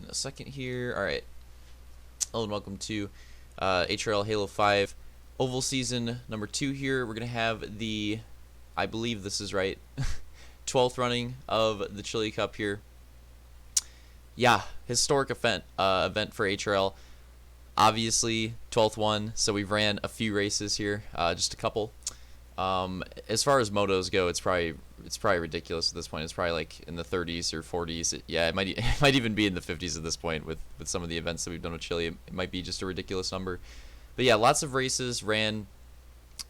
a second here. All right. Hello and welcome to HRL Halo 5 Oval Season number 2 here. We're going to have the, I believe this is right, 12th running of the Chili Cup here. Yeah, historic event for HRL. Obviously, 12th one, so we've ran a few races here, just a couple. As far as motos go, it's probably ridiculous at this point. It's probably like in the 30s or 40s. It might even be in the 50s at this point with some of the events that we've done with Chile. It might be just a ridiculous number. But yeah, lots of races ran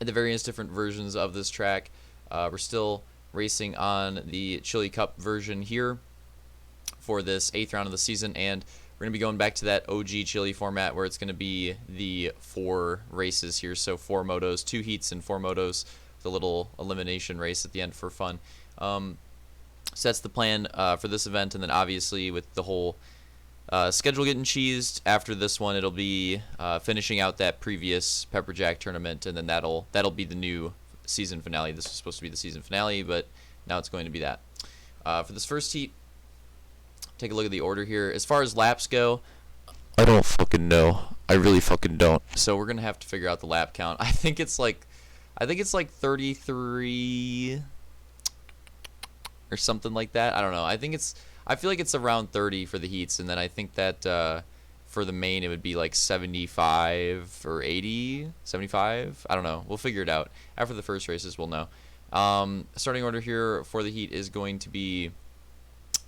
in the various different versions of this track. We're still racing on the Chili Cup version here for this 8th round of the season, and we're going to be going back to that OG Chili format where it's going to be the 4 races here. So 4 motos, 2 heats and 4 motos, with a little elimination race at the end for fun. So that's the plan for this event, and then obviously with the whole schedule getting cheesed after this one, it'll be finishing out that previous Pepper Jack tournament, and then that'll be the new season finale. This was supposed to be the season finale, but now it's going to be that. For this first heat, take a look at the order here. As far as laps go, I don't fucking know. I really fucking don't. So we're gonna have to figure out the lap count. I think it's like 33 or something like that. I don't know. I feel like it's around 30 for the heats, and then I think that for the main it would be like 75 or 80, 75. I don't know. We'll figure it out after the first races. We'll know. Starting order here for the heat is going to be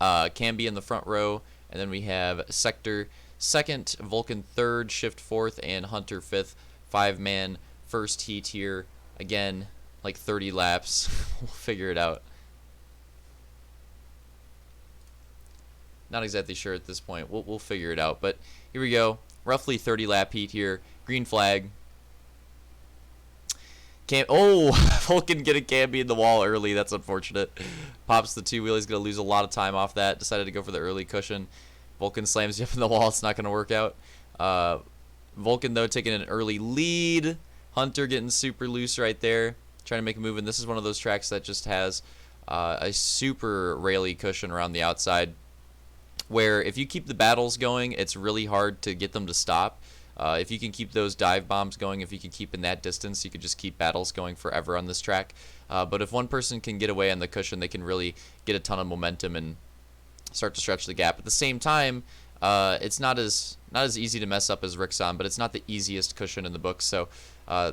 Camby in the front row, and then we have Sector 2nd, Vulcan 3rd, Shift 4th, and Hunter 5th. 5-man first heat here. Again, like 30 laps. We'll figure it out. Not exactly sure at this point. We'll figure it out. But here we go. Roughly 30 lap heat here. Green flag. Vulcan getting Camby in the wall early. That's unfortunate. Pops the 2-wheel. He's going to lose a lot of time off that. Decided to go for the early cushion. Vulcan slams you up in the wall. It's not going to work out. Vulcan, though, taking an early lead. Hunter getting super loose right there. Trying to make a move. And this is one of those tracks that just has a super rally cushion around the outside, where if you keep the battles going, it's really hard to get them to stop. If you can keep those dive bombs going, if you can keep in that distance, you could just keep battles going forever on this track. But if one person can get away on the cushion, they can really get a ton of momentum and start to stretch the gap. At the same time, it's not as easy to mess up as Rixon, but it's not the easiest cushion in the book. So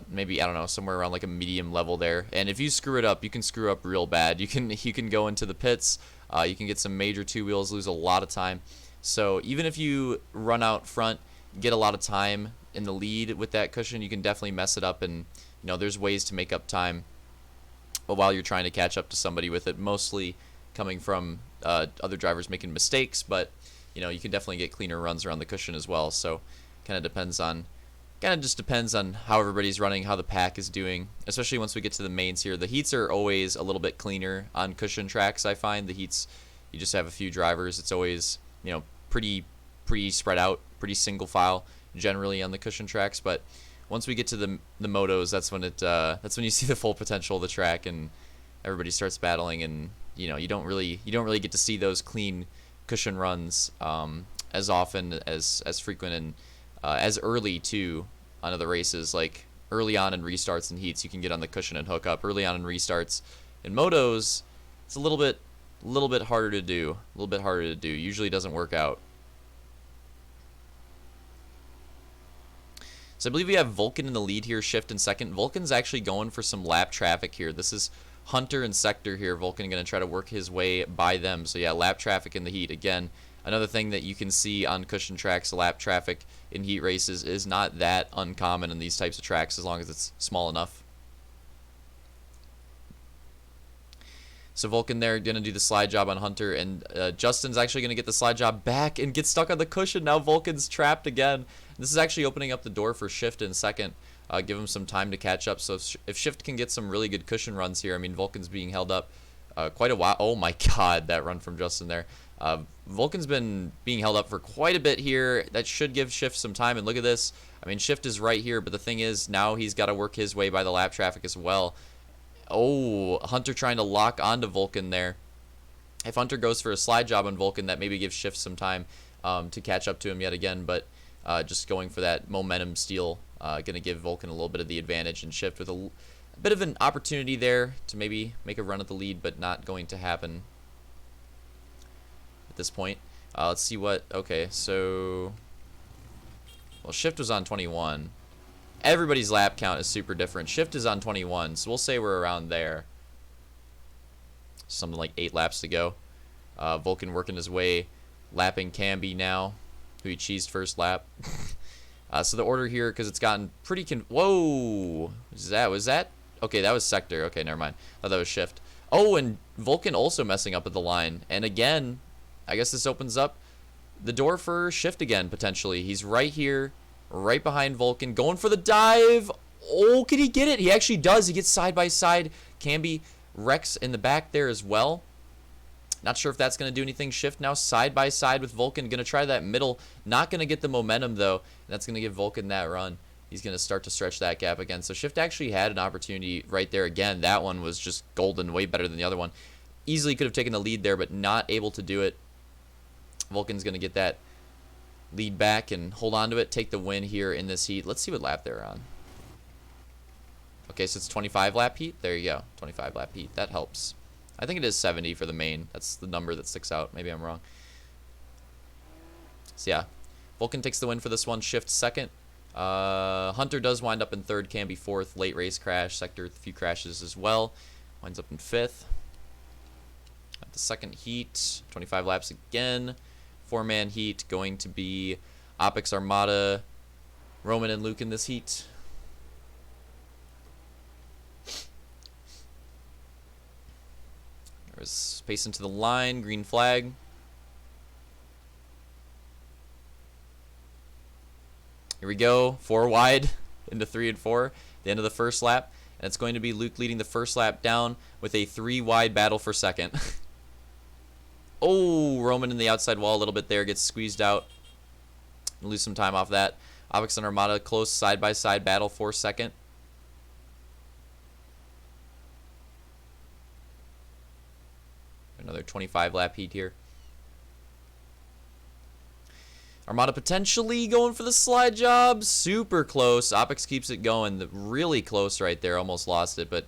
maybe, I don't know, somewhere around like a medium level there. And if you screw it up, you can screw up real bad. You can go into the pits. You can get some major 2-wheels, lose a lot of time. So even if you run out front, get a lot of time in the lead with that cushion, you can definitely mess it up, and there's ways to make up time while you're trying to catch up to somebody with it, mostly coming from other drivers making mistakes, but you can definitely get cleaner runs around the cushion as well. So kind of just depends on how everybody's running, how the pack is doing, especially once we get to the mains here. The heats are always a little bit cleaner on cushion tracks. I find the heats, you just have a few drivers. It's always pretty spread out, pretty single file generally on the cushion tracks. But once we get to the motos, that's when you see the full potential of the track, and everybody starts battling, and you don't really get to see those clean cushion runs as often, as frequent, and as early too on other races. Like early on in restarts and heats, you can get on the cushion and hook up. Early on in restarts in motos, it's a little bit harder to do. Usually doesn't work out. So I believe we have Vulcan in the lead here, Shift in second. Vulcan's actually going for some lap traffic here. This is Hunter and Sector here. Vulcan going to try to work his way by them. So yeah, lap traffic in the heat. Again, another thing that you can see on cushion tracks, lap traffic in heat races is not that uncommon in these types of tracks, as long as it's small enough. So Vulcan there going to do the slide job on Hunter, and Justin's actually going to get the slide job back and get stuck on the cushion. Now Vulcan's trapped again. This is actually opening up the door for Shift in second. Give him some time to catch up. So if Shift can get some really good cushion runs here, I mean, Vulcan's being held up quite a while. Oh my God, that run from Justin there. Vulcan's been being held up for quite a bit here. That should give Shift some time. And look at this. I mean, Shift is right here, but the thing is, now he's got to work his way by the lap traffic as well. Oh, Hunter trying to lock onto Vulcan there. If Hunter goes for a slide job on Vulcan, that maybe gives Shift some time. to catch up to him yet again, but just going for that momentum steal, going to give Vulcan a little bit of the advantage, and Shift with a bit of an opportunity there to maybe make a run at the lead, but not going to happen at this point. Let's see what, okay, so, well, Shift was on 21. Everybody's lap count is super different. Shift is on 21, so we'll say we're around there. Something like 8 laps to go. Vulcan working his way, lapping Camby now, who he cheesed first lap. So the order here, because it's gotten pretty whoa! Was that? Okay, that was Sector. Okay, never mind. I thought that was Shift. Oh, and Vulcan also messing up at the line. And again, I guess this opens up the door for Shift again, potentially. He's right here, right behind Vulcan, going for the dive. Oh, can he get it? He actually does. He gets side by side. Camby wrecks in the back there as well. Not sure if that's going to do anything. Shift now side by side with Vulcan. Going to try that middle. Not going to get the momentum, though. And that's going to give Vulcan that run. He's going to start to stretch that gap again. So Shift actually had an opportunity right there again. That one was just golden, way better than the other one. Easily could have taken the lead there, but not able to do it. Vulcan's going to get that lead back and hold on to it. Take the win here in this heat. Let's see what lap they're on. Okay, so it's 25 lap heat. There you go. 25 lap heat. That helps. I think it is 70 for the main. That's the number that sticks out. Maybe I'm wrong. So yeah, Vulcan takes the win for this one. Shift second. Hunter does wind up in third. Camby fourth. Late race crash. Sector with a few crashes as well. Winds up in fifth. At the second heat, 25 laps again. 4-man heat going to be Opix, Armada, Roman, and Luke in this heat. There's space into the line. Green flag. Here we go. 4 wide into 3 and 4. The end of the first lap. And it's going to be Luke leading the first lap down with a 3 wide battle for second. Oh, Roman in the outside wall a little bit there. Gets squeezed out. Lose some time off that. Opix and Armada close side-by-side battle for second. Another 25 lap heat here. Armada potentially going for the slide job. Super close. Opix keeps it going. Really close right there. Almost lost it, but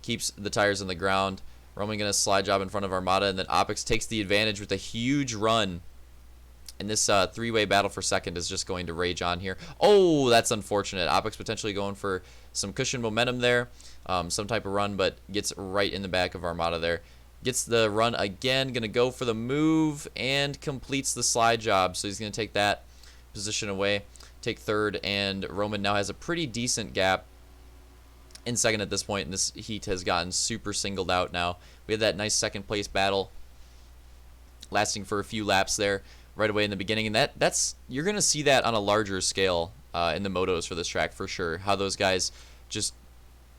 keeps the tires on the ground. Roman going to slide job in front of Armada, and then Opix takes the advantage with a huge run. And this 3-way battle for second is just going to rage on here. Oh, that's unfortunate. Opix potentially going for some cushion momentum there. Some type of run, but gets right in the back of Armada there. Gets the run again. Going to go for the move and completes the slide job. So he's going to take that position away. Take third, and Roman now has a pretty decent gap in second at this point, and this heat has gotten super singled out now. We had that nice second place battle lasting for a few laps there right away in the beginning, and that's you're going to see that on a larger scale in the motos for this track for sure. How those guys just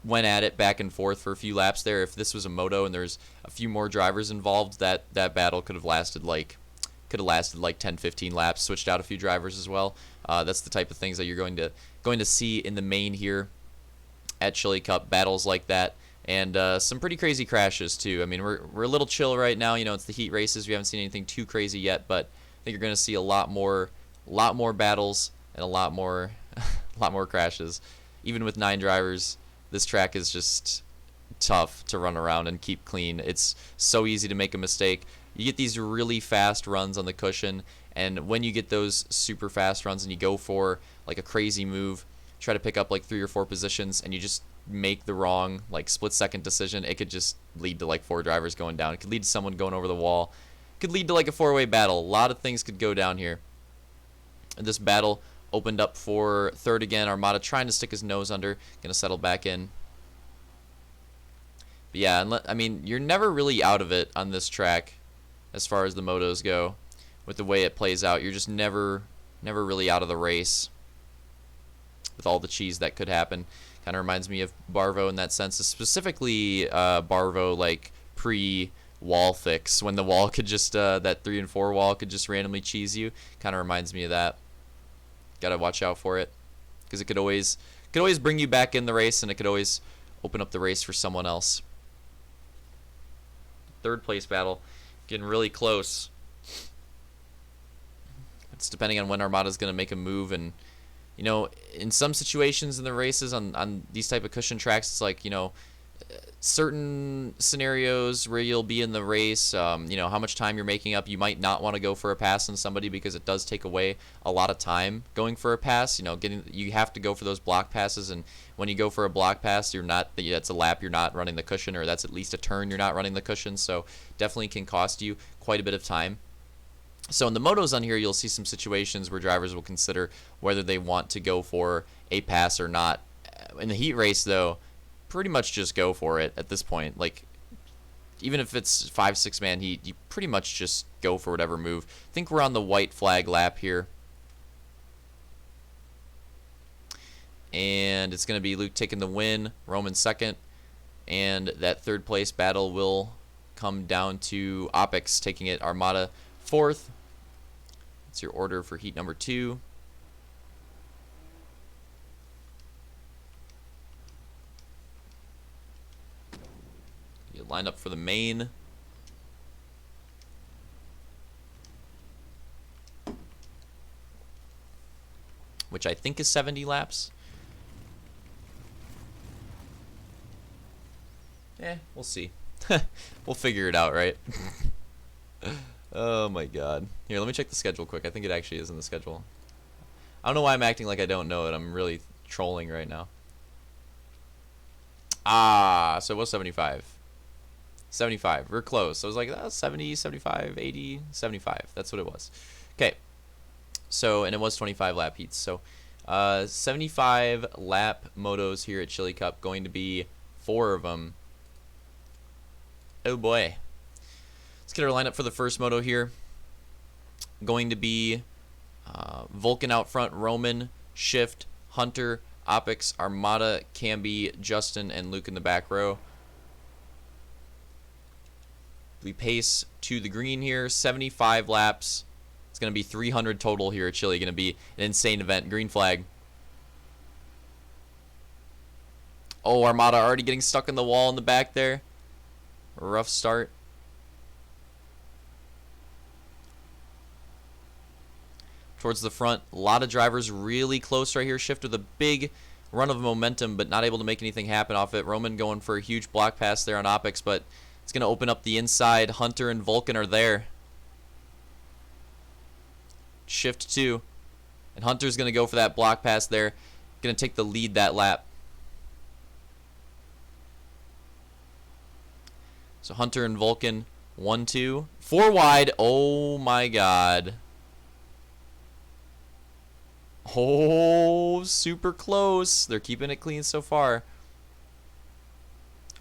went at it back and forth for a few laps there. If this was a moto and there's a few more drivers involved, that battle could have lasted like 10-15 laps, switched out a few drivers as well. That's the type of things that you're going to see in the main here at Chili Cup, battles like that, and some pretty crazy crashes too. I mean, we're a little chill right now. You know, it's the heat races. We haven't seen anything too crazy yet, but I think you're going to see a lot more battles and a lot more crashes. Even with 9 drivers, this track is just tough to run around and keep clean. It's so easy to make a mistake. You get these really fast runs on the cushion, and when you get those super fast runs and you go for like a crazy move, try to pick up like 3 or 4 positions, and you just make the wrong like split-second decision, it could just lead to like 4 drivers going down. It could lead to someone going over the wall. It could lead to like a 4-way battle. A lot of things could go down here. And this battle opened up for third again. Armada trying to stick his nose under. Gonna settle back in. But yeah, I mean, you're never really out of it on this track as far as the motos go. With the way it plays out, you're just never really out of the race with all the cheese that could happen. Kind of reminds me of Barvo in that sense, specifically Barvo like pre-wall fix, when the wall could just that 3 and 4 wall could just randomly cheese you. Kind of reminds me of that. Gotta watch out for it, because it could always bring you back in the race, and it could always open up the race for someone else. Third place battle, getting really close. It's depending on when Armada's going to make a move. And, you know, in some situations in the races on these type of cushion tracks, it's like, you know, certain scenarios where you'll be in the race, you know, how much time you're making up, you might not want to go for a pass on somebody because it does take away a lot of time going for a pass. You know, you have to go for those block passes, and when you go for a block pass, that's a lap you're not running the cushion, or that's at least a turn you're not running the cushion, so definitely can cost you quite a bit of time. So in the motos on here, you'll see some situations where drivers will consider whether they want to go for a pass or not. In the heat race, though, pretty much just go for it at this point. Like, even if it's 5-6 man heat, you pretty much just go for whatever move. I think we're on the white flag lap here, and it's going to be Luke taking the win, Roman second, and that third place battle will come down to Opix taking it, Armada fourth. That's your order for heat number 2. You line up for the main. Which I think is 70 laps. We'll see. We'll figure it out, right? Oh my god. Here, let me check the schedule quick. I think it actually is in the schedule. I don't know why I'm acting like I don't know it. I'm really trolling right now. So it was 75. 75. We're close. So I was like, 70, 75, 80, 75. That's what it was. Okay. So, and it was 25 lap heats. So, 75 lap motos here at Chili Cup. Going to be 4 of them. Oh boy. Let's get our lineup for the first moto here. Going to be Vulcan out front, Roman, Shift, Hunter, Opix, Armada, Camby, Justin, and Luke in the back row. We pace to the green here, 75 laps. It's going to be 300 total here at Chile. Going to be an insane event. Green flag. Oh, Armada already getting stuck in the wall in the back there. Rough start. Towards the front, a lot of drivers really close right here. Shift with a big run of momentum, but not able to make anything happen off it. Roman going for a huge block pass there on Opix, but it's going to open up the inside. Hunter and Vulcan are there. Shift 2. And Hunter's going to go for that block pass there. Going to take the lead that lap. So Hunter and Vulcan, 1-2. 4 wide. Oh my god. Oh, super close. They're keeping it clean so far.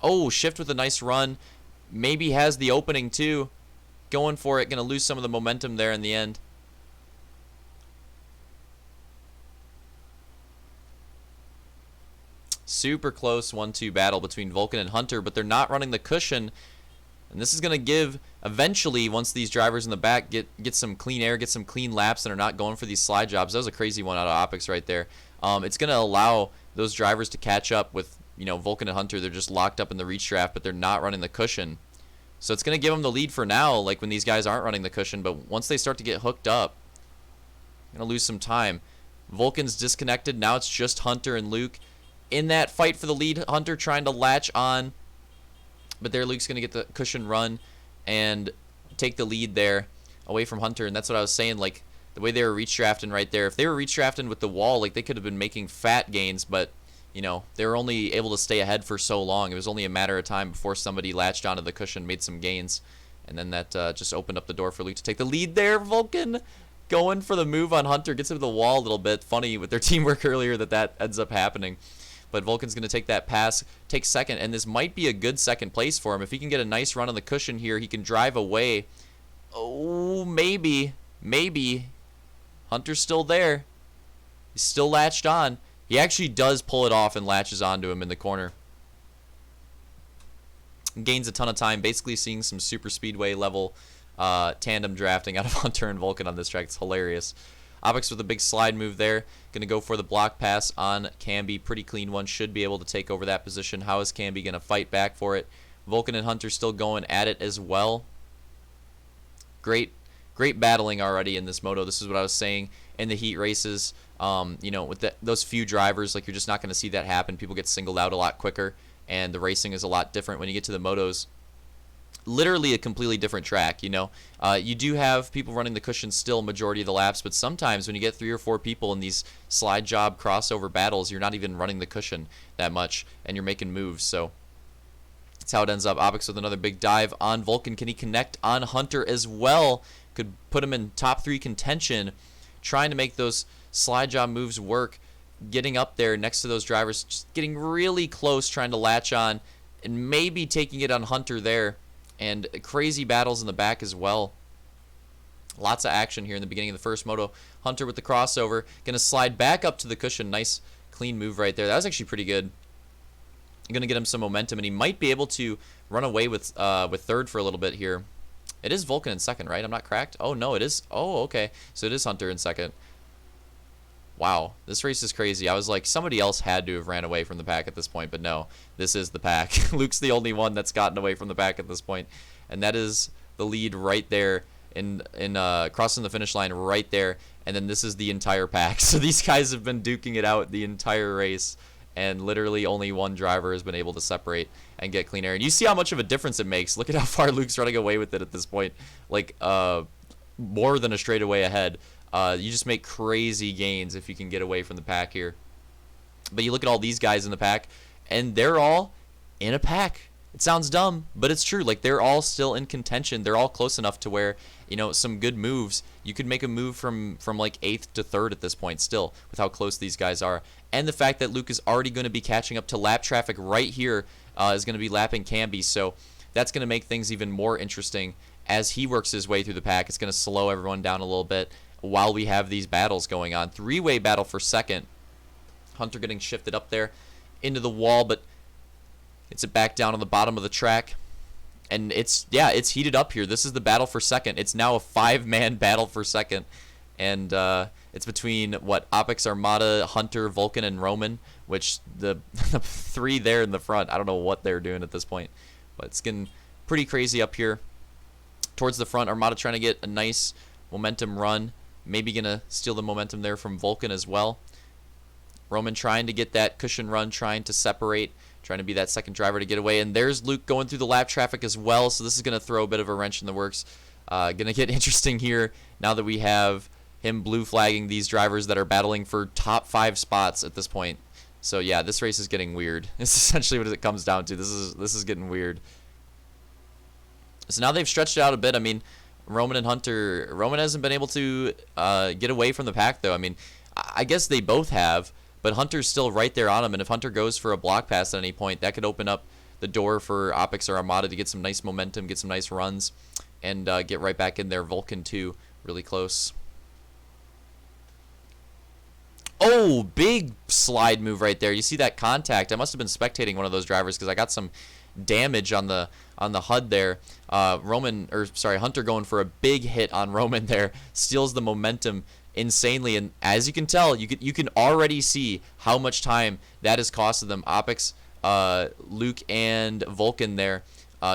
Oh, Shift with a nice run. Maybe has the opening too. Going for it. Going to lose some of the momentum there in the end. Super close 1-2 battle between Vulcan and Hunter, but they're not running the cushion. And this is going to give, eventually, once these drivers in the back get some clean air, get some clean laps, and are not going for these slide jobs. That was a crazy one out of Opix right there. It's going to allow those drivers to catch up with, you know, Vulcan and Hunter. They're just locked up in the reach draft, but they're not running the cushion. So it's going to give them the lead for now, like when these guys aren't running the cushion. But once they start to get hooked up, going to lose some time. Vulcan's disconnected. Now it's just Hunter and Luke. In that fight for the lead, Hunter trying to latch on. But there, Luke's going to get the cushion run and take the lead there away from Hunter. And that's what I was saying, like, the way they were reach drafting right there. If they were reach drafting with the wall, like, they could have been making fat gains. But, you know, they were only able to stay ahead for so long. It was only a matter of time before somebody latched onto the cushion, made some gains. And then that just opened up the door for Luke to take the lead there. Vulcan going for the move on Hunter. Gets into the wall a little bit. Funny with their teamwork earlier that ends up happening. But Vulcan's going to take that pass, take second, and this might be a good second place for him. If he can get a nice run on the cushion here, he can drive away. Oh, maybe. Maybe. Hunter's still there. He's still latched on. He actually does pull it off and latches onto him in the corner. Gains a ton of time, basically seeing some super speedway level tandem drafting out of Hunter and Vulcan on this track. It's hilarious. Opix with a big slide move there. Going to go for the block pass on Camby. Pretty clean one. Should be able to take over that position. How is Camby going to fight back for it? Vulcan and Hunter still going at it as well. Great great battling already in this moto. This is what I was saying in the heat races. You know, with those few drivers, like, you're just not going to see that happen. People get singled out a lot quicker, and the racing is a lot different when you get to the motos. Literally a completely different track, you know. You do have people running the cushion still majority of the laps, but sometimes when you get 3 or 4 people in these slide job crossover battles, you're not even running the cushion that much, and you're making moves. So that's how it ends up. Opix with another big dive on Vulcan. Can he connect on Hunter as well? Could put him in top 3 contention, trying to make those slide job moves work, getting up there next to those drivers, just getting really close, trying to latch on, and maybe taking it on Hunter there. And crazy battles in the back as well. Lots of action here in the beginning of the first moto. Hunter with the crossover. Going to slide back up to the cushion. Nice, clean move right there. That was actually pretty good. Going to get him some momentum, and he might be able to run away with third for a little bit here. It is Vulcan in second, right? I'm not cracked? Oh, no, it is. Oh, okay. So it is Hunter in second. Wow, this race is crazy. I was like, somebody else had to have ran away from the pack at this point, but no, this is the pack. Luke's the only one that's gotten away from the pack at this point, and that is the lead right there in crossing the finish line right there, and then this is the entire pack. So these guys have been duking it out the entire race, and literally only one driver has been able to separate and get clean air. And you see how much of a difference it makes. Look at how far Luke's running away with it at this point, like more than a straightaway ahead. You just make crazy gains if you can get away from the pack here. But you look at all these guys in the pack, and they're all in a pack. It sounds dumb, but it's true. Like, they're all still in contention. They're all close enough to where, you know, some good moves. You could make a move from like 8th to 3rd at this point still with how close these guys are. And the fact that Luke is already going to be catching up to lap traffic right here is going to be lapping Camby. So that's going to make things even more interesting as he works his way through the pack. It's going to slow everyone down a little bit while we have these battles going on. 3-way battle for second. Hunter getting shifted up there into the wall, but it's it back down on the bottom of the track. And it's heated up here. This is the battle for second. It's now a 5-man battle for second. And it's between, Opix, Armada, Hunter, Vulcan, and Roman, which the 3 there in the front, I don't know what they're doing at this point. But it's getting pretty crazy up here. Towards the front, Armada trying to get a nice momentum run. Maybe going to steal the momentum there from Vulcan as well. Roman trying to get that cushion run, trying to separate, trying to be that second driver to get away. And there's Luke going through the lap traffic as well, so this is going to throw a bit of a wrench in the works. Going to get interesting here now that we have him blue flagging these drivers that are battling for top 5 spots at this point. So yeah, this race is getting weird. It's essentially what it comes down to. This is getting weird. So now they've stretched it out a bit. I mean, Roman and Hunter, Roman hasn't been able to get away from the pack, though. I mean, I guess they both have, but Hunter's still right there on him, and if Hunter goes for a block pass at any point, that could open up the door for Opix or Armada to get some nice momentum, get some nice runs, and get right back in there. Vulcan, too, really close. Oh, big slide move right there. You see that contact? I must have been spectating one of those drivers because I got some damage on the HUD there. Hunter going for a big hit on Roman there, steals the momentum insanely, and as you can tell, you can already see how much time that has costed them. Opix, Luke, and Vulcan there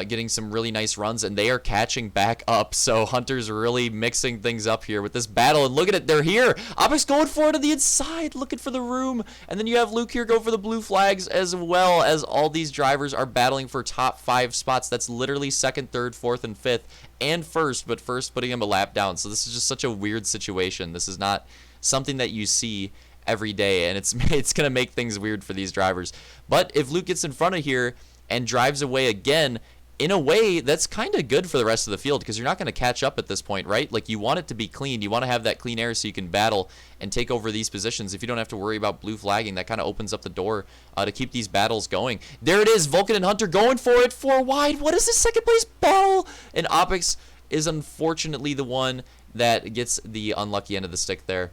getting some really nice runs, and they are catching back up. So Hunter's really mixing things up here with this battle, and look at it, they're here. Opix going for it on the inside, looking for the room, and then you have Luke here go for the blue flags, as well as all these drivers are battling for top 5 spots. That's literally 2nd, 3rd, 4th, and 5th, and 1st, but 1st putting him a lap down. So this is just such a weird situation. This is not something that you see every day, and it's going to make things weird for these drivers. But if Luke gets in front of here and drives away again, in a way, that's kind of good for the rest of the field because you're not going to catch up at this point, right? Like, you want it to be clean. You want to have that clean air so you can battle and take over these positions. If you don't have to worry about blue flagging, that kind of opens up the door to keep these battles going. There it is, Vulcan and Hunter going for it, 4 wide. What is this second place battle? And Opix is unfortunately the one that gets the unlucky end of the stick there.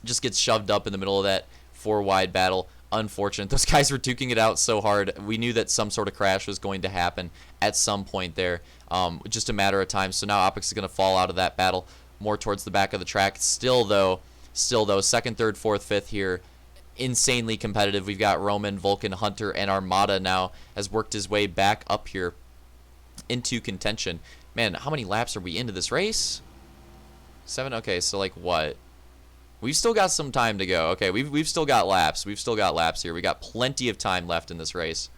Just gets shoved up in the middle of that 4 wide battle. Unfortunate. Those guys were duking it out so hard. We knew that some sort of crash was going to happen at some point there. Just a matter of time. So now Opix is going to fall out of that battle more towards the back of the track. Still though, 2nd, 3rd, 4th, 5th here. Insanely competitive. We've got Roman, Vulcan, Hunter, and Armada now has worked his way back up here into contention. Man, how many laps are we into this race? 7. Okay, so like what? We've still got some time to go. Okay, we've still got laps. We've still got laps here. We got plenty of time left in this race.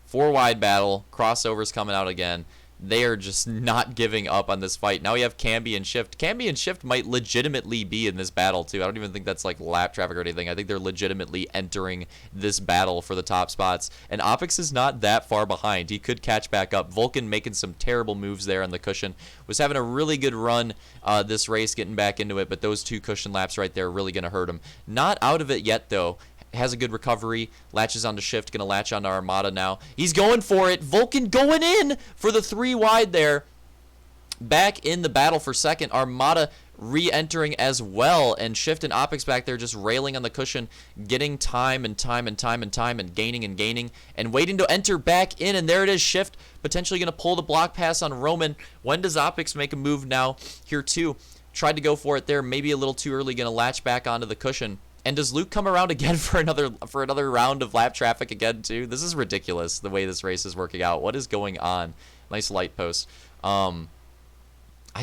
4 wide battle. Crossovers coming out again. They are just not giving up on this fight. Now we have Camby and Shift. Camby and Shift might legitimately be in this battle, too. I don't even think that's like lap traffic or anything. I think they're legitimately entering this battle for the top spots. And Opix is not that far behind. He could catch back up. Vulcan making some terrible moves there on the cushion. Was having a really good run this race, getting back into it. But those 2 cushion laps right there are really going to hurt him. Not out of it yet, though. Has a good recovery, latches onto Shift, gonna latch onto Armada now. He's going for it. Vulcan going in for the 3 wide there. Back in the battle for second. Armada re-entering as well, and Shift and Opix back there just railing on the cushion, getting time and time and time and time and gaining and waiting to enter back in, and there it is. Shift potentially gonna pull the block pass on Roman. When does Opix make a move now here too? Tried to go for it there, maybe a little too early, gonna latch back onto the cushion. And does Luke come around again for another round of lap traffic again too? This is ridiculous the way this race is working out. What is going on? Nice light post. I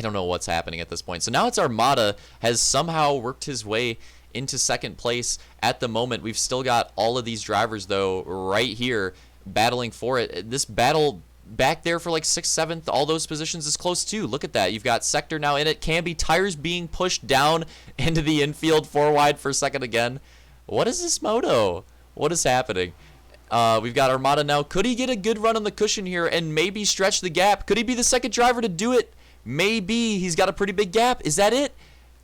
don't know what's happening at this point. So now it's Armada has somehow worked his way into second place at the moment. We've still got all of these drivers though right here battling for it. This battle back there for like 6th, 7th, all those positions is close too. Look at that. You've got Sector now in it. Camby tires being pushed down into the infield, 4 wide for second again. What is this moto? What is happening? We've got Armada now. Could he get a good run on the cushion here and maybe stretch the gap? Could he be the second driver to do it? Maybe. He's got a pretty big gap. Is that it?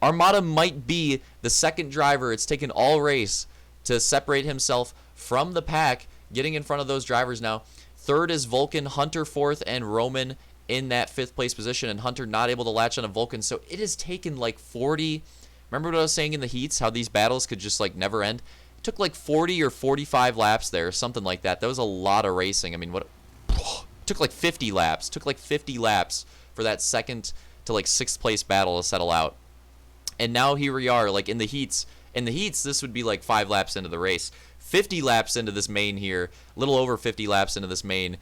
Armada might be the second driver. It's taken all race to separate himself from the pack, getting in front of those drivers now. Third is Vulcan, Hunter 4th, and Roman in that 5th place position, and Hunter not able to latch on a Vulcan. So it has taken like 40. Remember what I was saying in the heats, how these battles could just like never end? It took like 40 or 45 laps there, something like that. That was a lot of racing. I mean, what? Took like 50 laps. Took like 50 laps for that 2nd to like 6th place battle to settle out. And now here we are, like in the heats. In the heats, this would be like 5 laps into the race. 50 laps into this main here, a little over 50 laps into this main.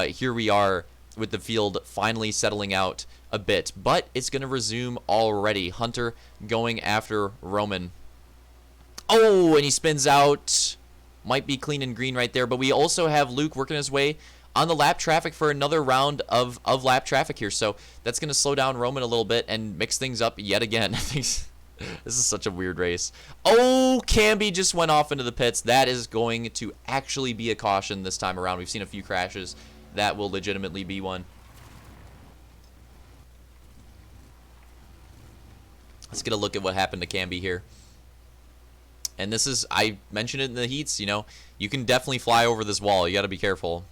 Here we are with the field finally settling out a bit, but it's going to resume already. Hunter going after Roman. Oh, and he spins out. Might be clean and green right there, but we also have Luke working his way on the lap traffic for another round of lap traffic here. So that's going to slow down Roman a little bit and mix things up yet again. This is such a weird race. Oh, Camby just went off into the pits. That is going to actually be a caution this time around. We've seen a few crashes. That will legitimately be one. Let's get a look at what happened to Camby here. And this is, I mentioned it in the heats, you know, you can definitely fly over this wall. You got to be careful.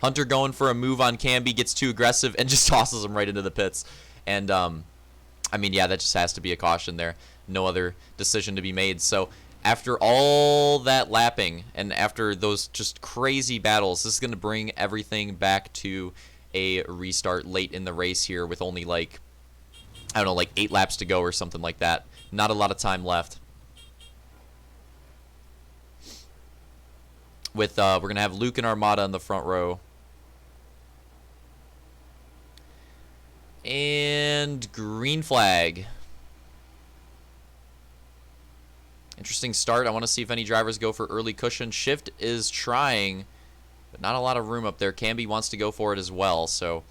Hunter going for a move on Camby, gets too aggressive and just tosses him right into the pits. And, I mean, yeah, that just has to be a caution there. No other decision to be made. So after all that lapping and after those just crazy battles, this is going to bring everything back to a restart late in the race here with only like, I don't know, like 8 laps to go or something like that. Not a lot of time left. With we're going to have Luke and Armada in the front row. And green flag. Interesting start. I want to see if any drivers go for early cushion. Shift is trying, but not a lot of room up there. Camby wants to go for it as well, so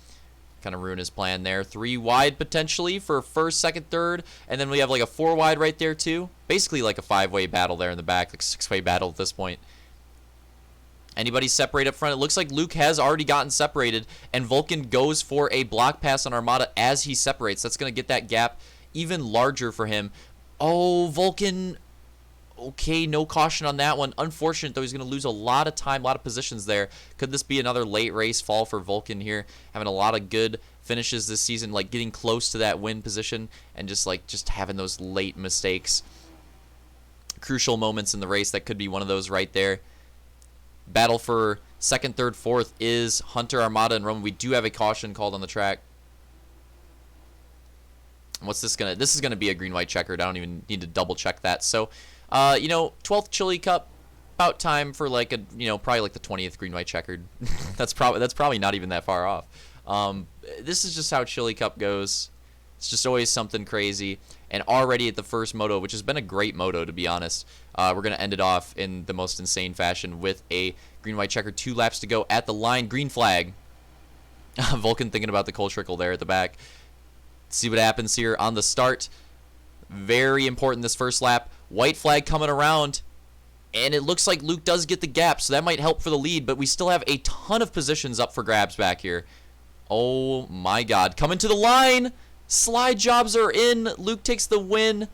kind of ruin his plan there. 3 wide potentially for first, second, third, and then we have like a 4 wide right there too. Basically like a 5-way battle there in the back, like a 6-way battle at this point. Anybody separate up front? It looks like Luke has already gotten separated, and Vulcan goes for a block pass on Armada as he separates. That's going to get that gap even larger for him. Oh, Vulcan. Okay, no caution on that one. Unfortunate, though. He's going to lose a lot of time, a lot of positions there. Could this be another late race fall for Vulcan here? Having a lot of good finishes this season, like getting close to that win position and just having those late mistakes. Crucial moments in the race. That could be one of those right there. Battle for second, third, fourth is Hunter, Armada, and Roman. We do have a caution called on the track. What's this gonna? This is gonna be a green-white checkered. I don't even need to double check that. So, you know, 12th Chili Cup, about time for like a, you know, probably like the 20th green-white checkered. That's probably not even that far off. this is just how Chili Cup goes. It's just always something crazy. And already at the first moto, which has been a great moto, to be honest, we're going to end it off in the most insane fashion with a green-white checker. 2 laps to go at the line. Green flag. Vulcan thinking about the cold trickle there at the back. See what happens here on the start. Very important this first lap. White flag coming around. And it looks like Luke does get the gap, so that might help for the lead. But we still have a ton of positions up for grabs back here. Oh, my God. Coming to the line. Slide jobs are in. Luke takes the win.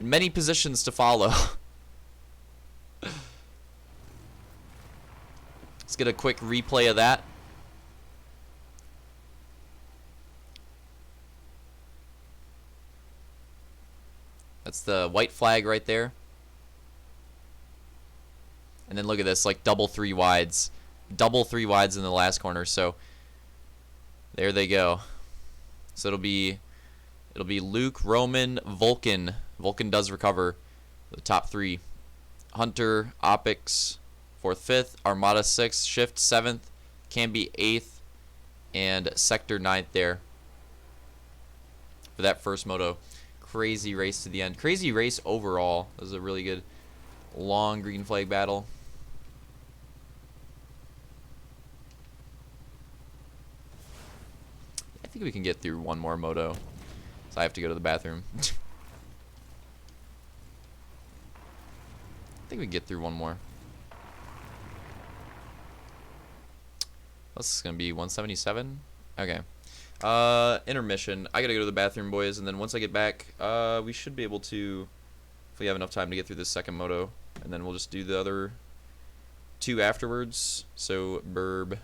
Many positions to follow. Let's get a quick replay of that. That's the white flag right there. And then look at this, like double 3 wides. Double 3 wides in the last corner. So there they go. So it'll be Luke, Roman, Vulcan. Vulcan does recover the top 3. Hunter, Opix, 4th, 5th. Armada 6th. Shift 7th. Camby 8th. And Sector 9th there for that first moto. Crazy race to the end. Crazy race overall. It was a really good long green flag battle. I think we can get through one more moto. So I have to go to the bathroom. I think we can get through one more. This is going to be 177. Okay. Intermission. I gotta go to the bathroom, boys, and then once I get back, we should be able to, if we have enough time to get through this second moto, and then we'll just do the other 2 afterwards. So, burb.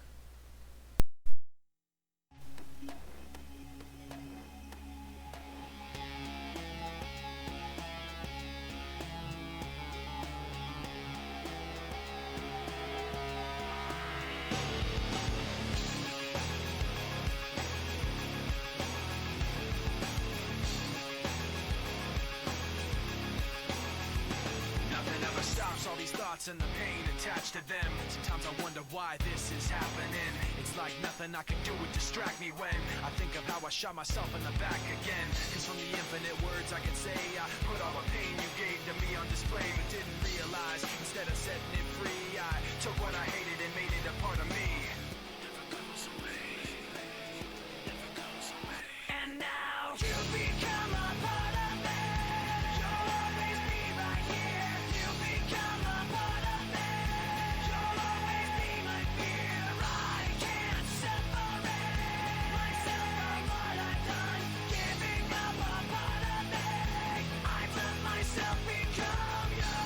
All these thoughts and the pain attached to them. Sometimes I wonder why this is happening. It's like nothing I can do would distract me when I think of how I shot myself in the back again. Cause from the infinite words I can say, I put all the pain you gave to me on display, but didn't realize instead of setting it free, I took what I hated and made it a part of me. Never goes away. Never goes away. And now you become a part of me. You'll always be right here. You become a part of me. You'll always be my fear. I can't separate myself from what I've done. Giving up a part of me. I let myself become you.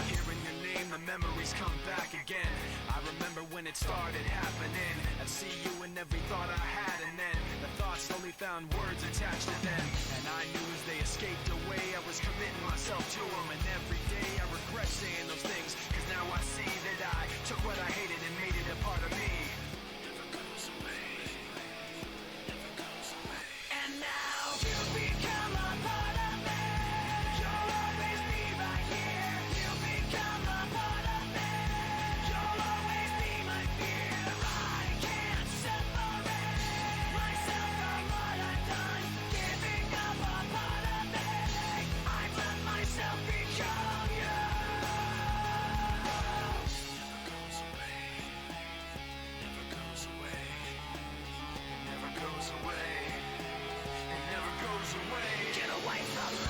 Hearing your name, the memories come back again. I remember when it started happening. I'd see you in every thought I had, and then the thoughts slowly found words attached to them. And I knew as they escaped away, I was committing myself to them. And every day I regret saying those things, cause now I see that I took what I hated and made it a part of me. Never goes away. Never goes away. And now you become a part of me. You'll always be right here. You become a part of me. You'll always be my fear. I can't separate myself from what I've done. Giving up a part of me. I let myself become you. Never goes away. Never goes away. It never goes away. It never goes away. Get away from me.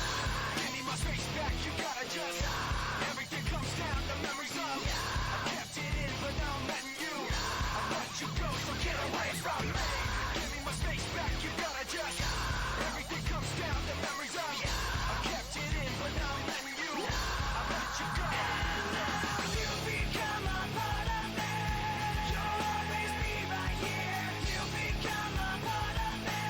Give me my space back. You gotta just. Everything comes down. The memories of. I kept it in, but now I'm letting you. I let you go, so get away from me. Give me my space back. You gotta just. Everything comes down. The memories of. I kept it in, but now I'm letting you. I let you go. You become a part of me. You'll always be right here. You become a part of me.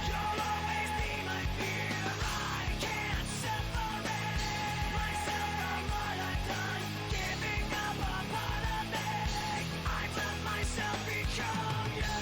You'll always be my fear. I can't separate myself from what I've done. Giving up a part of me. I let myself become you.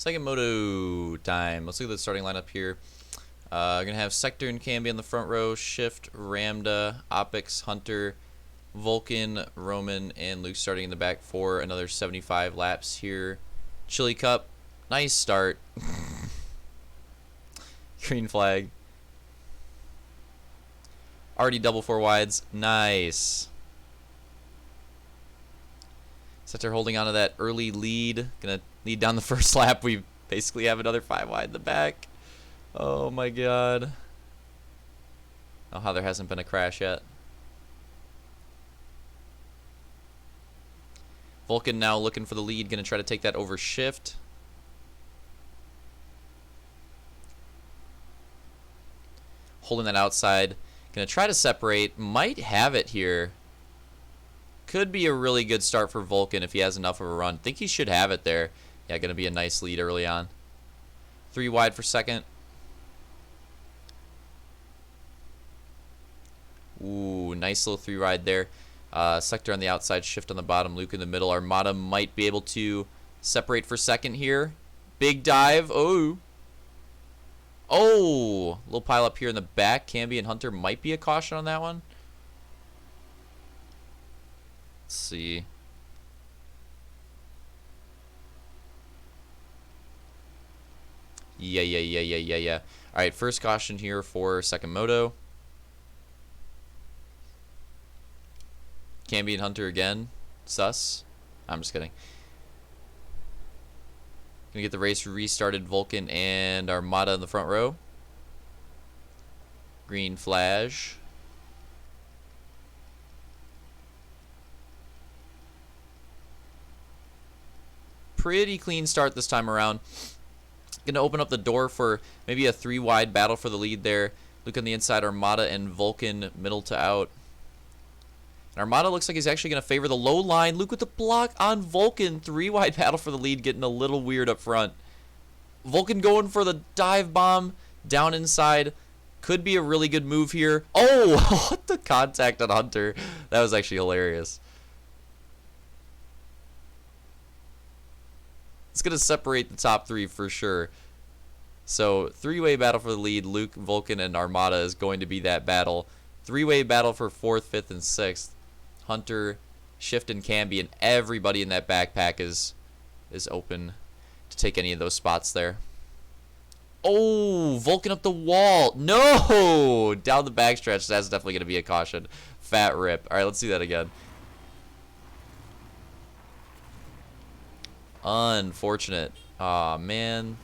Second moto time. Let's look at the starting lineup here. We're going to have Sector and Camby on the front row, Shift, Ramda, Opix, Hunter, Vulcan, Roman, and Luke starting in the back for another 75 laps here. Chili Cup, nice start. Green flag. Already double four wides, nice. Sector holding on to that early lead. Gonna lead down the first lap. We basically have another 5 wide in the back. Oh my god. Oh, how there hasn't been a crash yet. Vulcan now looking for the lead. Gonna try to take that over Shift. Holding that outside. Gonna try to separate. Might have it here. Could be a really good start for Vulcan if he has enough of a run. Think he should have it there. Yeah, going to be a nice lead early on. 3 wide for second. Ooh, nice little 3 wide there. Sector on the outside, Shift on the bottom, Luke in the middle. Armada might be able to separate for second here. Big dive. Oh. Oh, little pile up here in the back. Camby and Hunter might be a caution on that one. Let's see. Yeah. Alright, first caution here for second moto. Camby and Hunter again. Sus. I'm just kidding. Gonna get the race restarted. Vulcan and Armada in the front row. Green flash. Pretty clean start this time around. Going to open up the door for maybe a 3 wide battle for the lead there. Luke on the inside, Armada and Vulcan middle to out. And Armada looks like he's actually going to favor the low line. Luke with the block on Vulcan. 3 wide battle for the lead, getting a little weird up front. Vulcan going for the dive bomb down inside. Could be a really good move here. Oh, what the contact on Hunter. That was actually hilarious. It's going to separate the top 3 for sure. So, 3-way battle for the lead. Luke, Vulcan, and Armada is going to be that battle. 3-way battle for 4th, 5th, and 6th. Hunter, Shift, and Camby, and everybody in that backpack is open to take any of those spots there. Oh, Vulcan up the wall. No! Down the backstretch. That's definitely going to be a caution. Fat rip. All right, let's do that again. Unfortunate. Aw, man.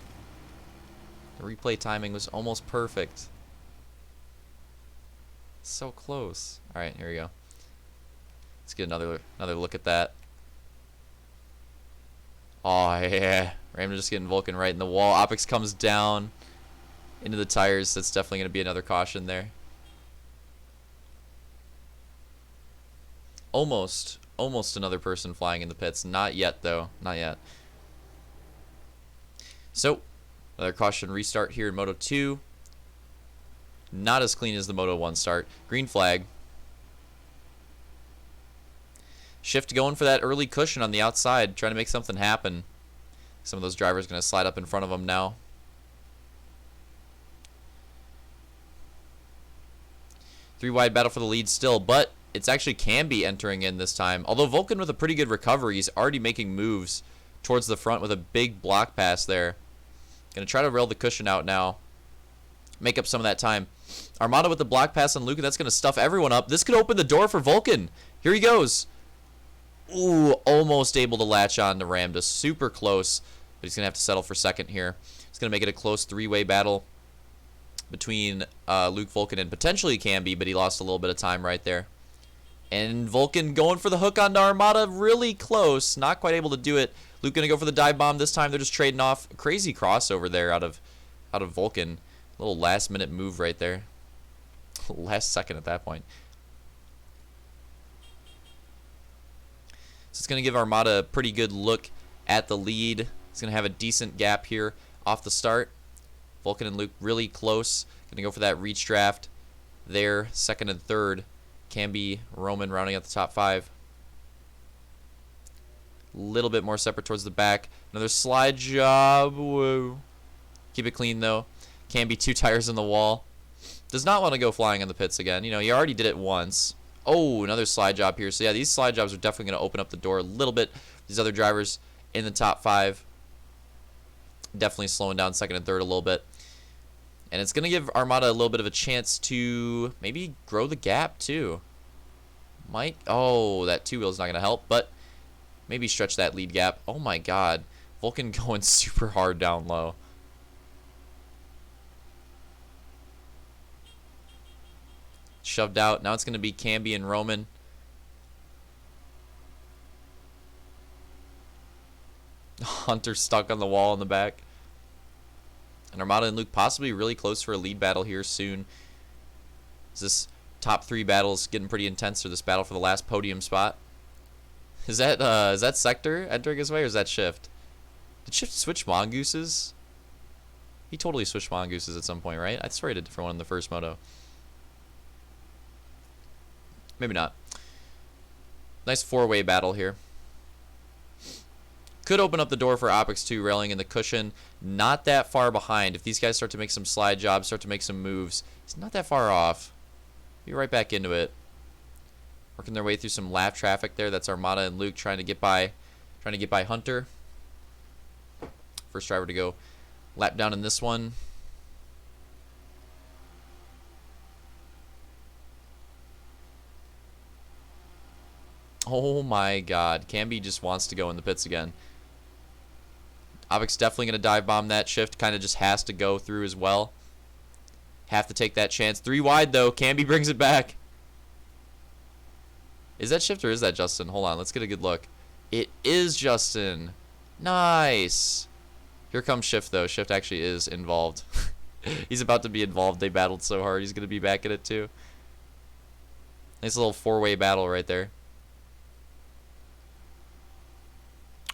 The replay timing was almost perfect. So close. Alright, here we go. Let's get another look at that. Oh, yeah. Ramda just getting Vulcan right in the wall. Opix comes down into the tires. That's definitely going to be another caution there. Almost another person flying in the pits. Not yet, though. Not yet. So, another caution restart here in Moto 2. Not as clean as the Moto 1 start. Green flag. Shift going for that early cushion on the outside, trying to make something happen. Some of those drivers going to slide up in front of him now. Three wide battle for the lead still, but it's actually Camby entering in this time. Although Vulcan with a pretty good recovery, he's already making moves towards the front with a big block pass there. Going to try to rail the cushion out now. Make up some of that time. Armada with the block pass on Luke, and that's going to stuff everyone up. This could open the door for Vulcan. Here he goes. Ooh, almost able to latch on to Ramda. Super close, but he's going to have to settle for second here. It's going to make it a close 3-way battle between Luke, Vulcan, and potentially Camby, but he lost a little bit of time right there. And Vulcan going for the hook onto Armada, really close. Not quite able to do it. Luke going to go for the dive bomb this time. They're just trading off. Crazy crossover there out of Vulcan. Little last-minute move right there. Last second at that point. So it's going to give Armada a pretty good look at the lead. It's going to have a decent gap here off the start. Vulcan and Luke really close. Going to go for that reach draft there, second and third. Camby, Roman rounding out the top 5. A little bit more separate towards the back. Another slide job. Whoa. Keep it clean, though. Can be 2 tires in the wall. Does not want to go flying in the pits again. You know, he already did it once. Oh, another slide job here. So, yeah, these slide jobs are definitely going to open up the door a little bit. These other drivers in the top 5. Definitely slowing down second and third a little bit. And it's going to give Armada a little bit of a chance to maybe grow the gap, too. Oh, that 2 wheel is not going to help, but maybe stretch that lead gap. Oh, my God. Vulcan going super hard down low. Shoved out. Now it's going to be Camby and Roman. Hunter stuck on the wall in the back. And Armada and Luke possibly really close for a lead battle here soon. Is this top 3 battles getting pretty intense, or this battle for the last podium spot? Is that Sector entering his way, or is that Shift? Did Shift switch Mongooses? He totally switched Mongooses at some point, right? I swear he did a different one in the first moto. Maybe not. Nice 4-way battle here. Could open up the door for Opix 2 railing in the cushion. Not that far behind. If these guys start to make some slide jobs, start to make some moves, it's not that far off. Be right back into it. Working their way through some lap traffic there. That's Armada and Luke trying to get by Hunter. First driver to go lap down in this one. Oh my God. Camby just wants to go in the pits again. Opix definitely going to dive bomb that. Shift kind of just has to go through as well. Have to take that chance. 3 wide though. Camby brings it back. Is that Shift or is that Justin? Hold on. Let's get a good look. It is Justin. Nice. Here comes Shift though. Shift actually is involved. He's about to be involved. They battled so hard. He's going to be back in it too. Nice little 4-way battle right there.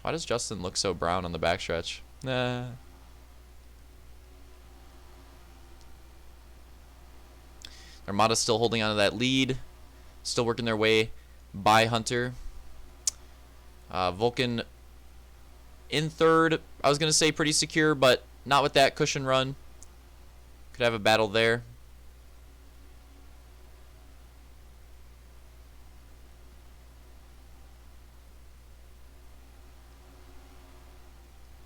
Why does Justin look so brown on the backstretch? Nah. Armada's still holding on to that lead. Still working their way by Hunter. Vulcan in third. I was going to say pretty secure, but not with that cushion run. Could have a battle there.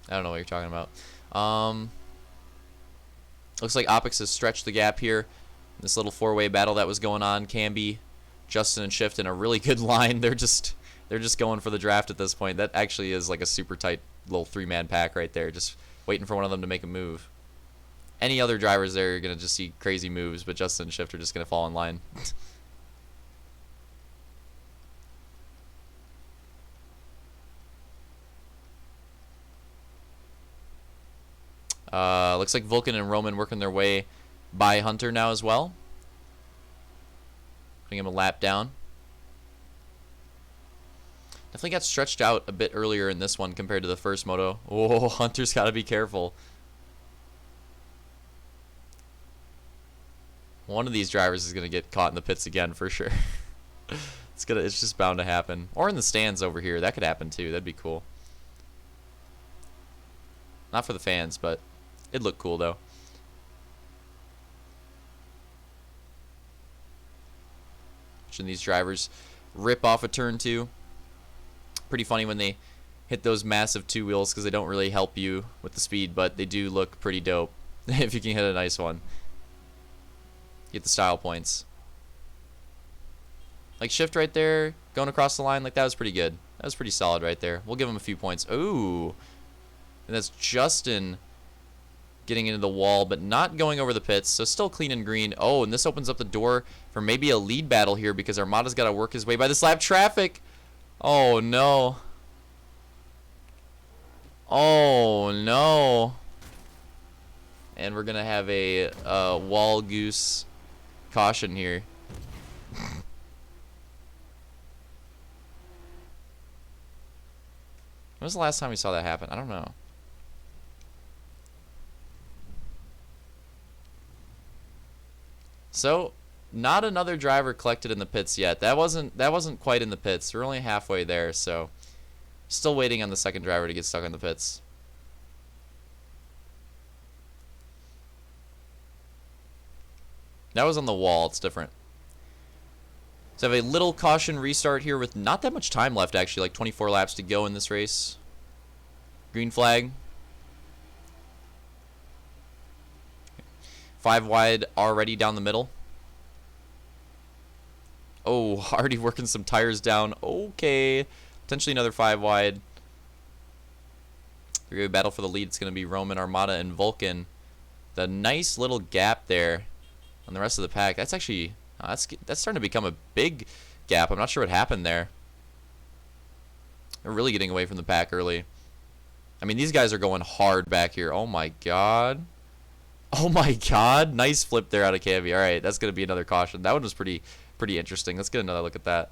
I don't know what you're talking about. Looks like Opix has stretched the gap here. This little 4-way battle that was going on. Camby, Justin, and Shift in a really good line. They're just going for the draft at this point. That actually is like a super tight little 3-man pack right there. Just waiting for one of them to make a move. Any other drivers there are going to just see crazy moves, but Justin and Shift are just going to fall in line. Looks like Vulcan and Roman working their way by Hunter now as well. Putting him a lap down. Definitely got stretched out a bit earlier in this one compared to the first moto. Oh, Hunter's got to be careful. One of these drivers is going to get caught in the pits again for sure. It's just bound to happen. Or in the stands over here. That could happen too. That'd be cool. Not for the fans, but it'd look cool though. Watching these drivers rip off a turn 2. Pretty funny when they hit those massive 2 wheels because they don't really help you with the speed, but they do look pretty dope if you can hit a nice one. Get the style points. Like Shift right there, going across the line, like that was pretty good. That was pretty solid right there. We'll give him a few points. Ooh. And that's Justin getting into the wall, but not going over the pits, so still clean and green. Oh, and this opens up the door for maybe a lead battle here because Armada's got to work his way by this lap traffic. Oh, no. Oh, no. And we're going to have a wall goose caution here. When was the last time we saw that happen? I don't know. So, not another driver collected in the pits yet. That wasn't quite in the pits. We're only halfway there, so Still waiting on the second driver to get stuck in the pits. That was on the wall. It's different. So I have a little caution restart here with not that much time left, actually. Like 24 laps to go in this race. Green flag. 5 wide already down the middle. Oh, already working some tires down. Okay. Potentially another 5 wide. 3-way battle for the lead. It's going to be Roman, Armada, and Vulcan. The nice little gap there on the rest of the pack. That's actually... that's starting to become a big gap. I'm not sure what happened there. They're really getting away from the pack early. I mean, these guys are going hard back here. Oh, my God. Oh, my God. Nice flip there out of Cavi. All right, that's going to be another caution. That one was pretty interesting. Let's get another look at that.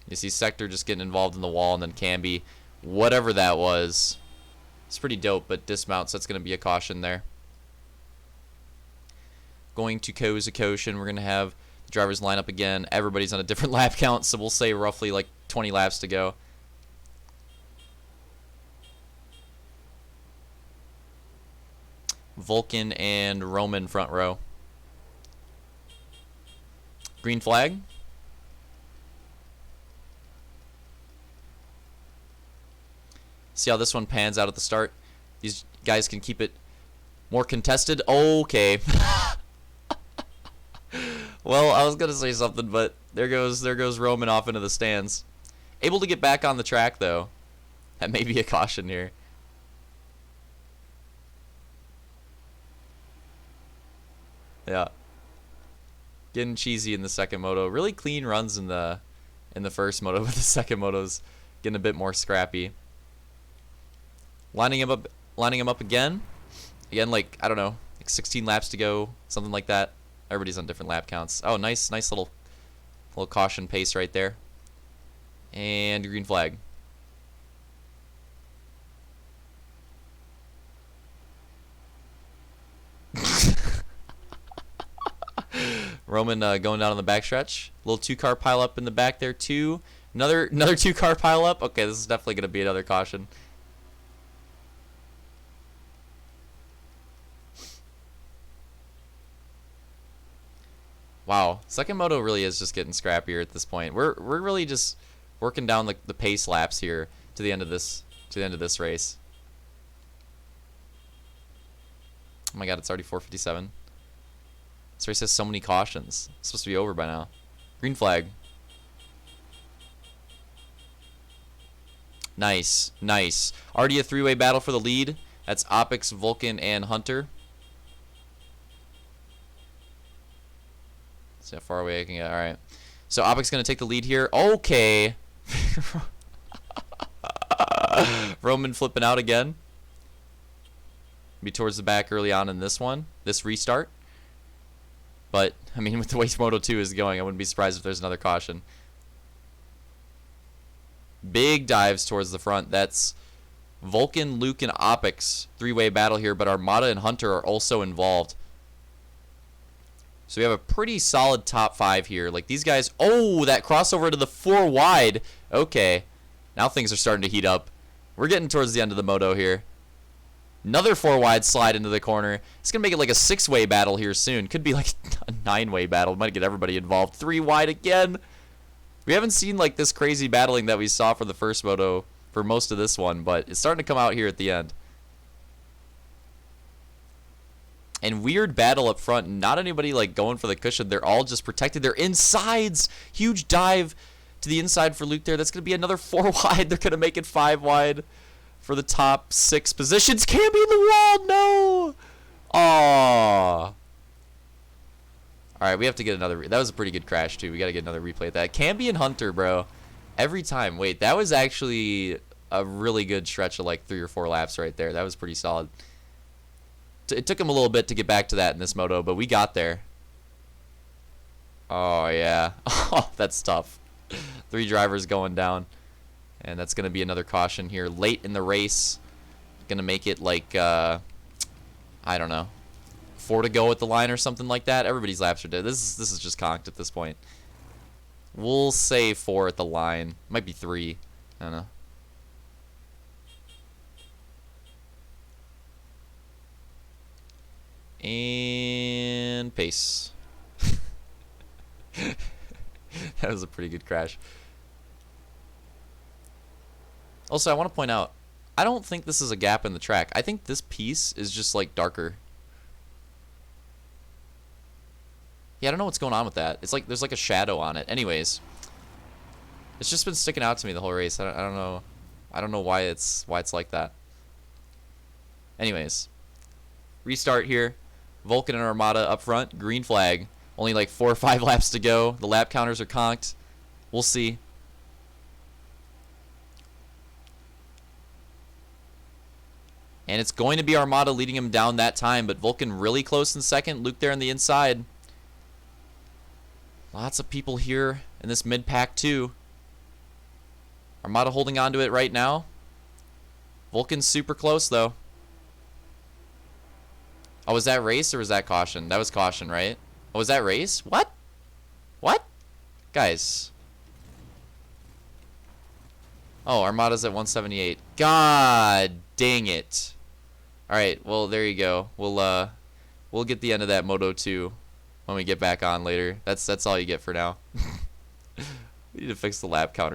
You see Sector just getting involved in the wall, and then Camby, whatever that was. It's pretty dope, but dismounts, that's going to be a caution there. Going to Koza-Koshin, we're going to have the drivers line up again. Everybody's on a different lap count, so we'll say roughly like 20 laps to go. Vulcan and Roman front row. Green flag. See how this one pans out at the start. These guys can keep it more contested. Okay. Well, I was gonna say something, but there goes Roman off into the stands. Able to get back on the track though. That may be a caution here. Yeah. Getting cheesy in the second moto. Really clean runs in the first moto, but the second moto's getting a bit more scrappy. Lining him up again. Again, like, I don't know, like 16 laps to go, something like that. Everybody's on different lap counts. Oh, nice little caution pace right there. And green flag. Roman going down on the backstretch. Little 2-car pile up in the back there too. Another 2-car pile up. Okay, this is definitely going to be another caution. Wow, second moto really is just getting scrappier at this point. We're really just working down the pace laps here to the end of this race. Oh my God, it's already 4:57. This race has so many cautions. It's supposed to be over by now. Green flag. Nice. Already a 3-way battle for the lead. That's Opix, Vulcan, and Hunter. See how far away I can get. All right. So Opic's going to take the lead here. Okay. Roman flipping out again. Be towards the back early on in this restart. But, I mean, with the way Moto 2 is going, I wouldn't be surprised if there's another caution. Big dives towards the front. That's Vulcan, Luke, and Opix. 3-way battle here, but Armada and Hunter are also involved. So we have a pretty solid top 5 here. Like these guys, oh, that crossover to the 4 wide. Okay, now things are starting to heat up. We're getting towards the end of the moto here. Another 4 wide slide into the corner. It's going to make it like a 6-way battle here soon. Could be like a 9-way battle. Might get everybody involved. 3 wide again. We haven't seen like this crazy battling that we saw for the first moto for most of this one, but it's starting to come out here at the end. And weird battle up front. Not anybody like going for the cushion. They're all just protected. Their insides. Huge dive to the inside for Luke there. That's going to be another 4 wide. They're going to make it 5 wide for the top 6 positions. Can't be in the wall. No. Aww. Alright, we have to get another. That was a pretty good crash too. We got to get another replay of that. Camby and Hunter, bro. Every time. Wait, that was actually a really good stretch of like 3 or 4 laps right there. That was pretty solid. It took him a little bit to get back to that in this moto, but we got there. Oh, yeah. Oh, that's tough. 3 drivers going down. And that's going to be another caution here late in the race. Going to make it like I don't know, 4 to go at the line or something like that. Everybody's laps are dead. This is just conked at this point. We'll say 4 at the line. Might be 3. I don't know. And pace. That was a pretty good crash. Also, I want to point out, I don't think this is a gap in the track. I think this piece is just like darker. Yeah, I don't know what's going on with that. It's like there's like a shadow on it. Anyways, it's just been sticking out to me the whole race. I don't know. I don't know why it's like that. Anyways, restart here. Vulcan and Armada up front. Green flag. Only like 4 or 5 laps to go. The lap counters are conked. We'll see. And it's going to be Armada leading him down that time, but Vulcan really close in second. Luke there on the inside. Lots of people here in this mid-pack too. Armada holding on to it right now. Vulcan's super close though. Oh, was that race or was that caution? That was caution, right? Oh, was that race? What? What? Guys. Oh, Armada's at 178. God dang it. Alright, well, there you go. We'll get the end of that Moto 2 when we get back on later. That's all you get for now. We need to fix the lap counter.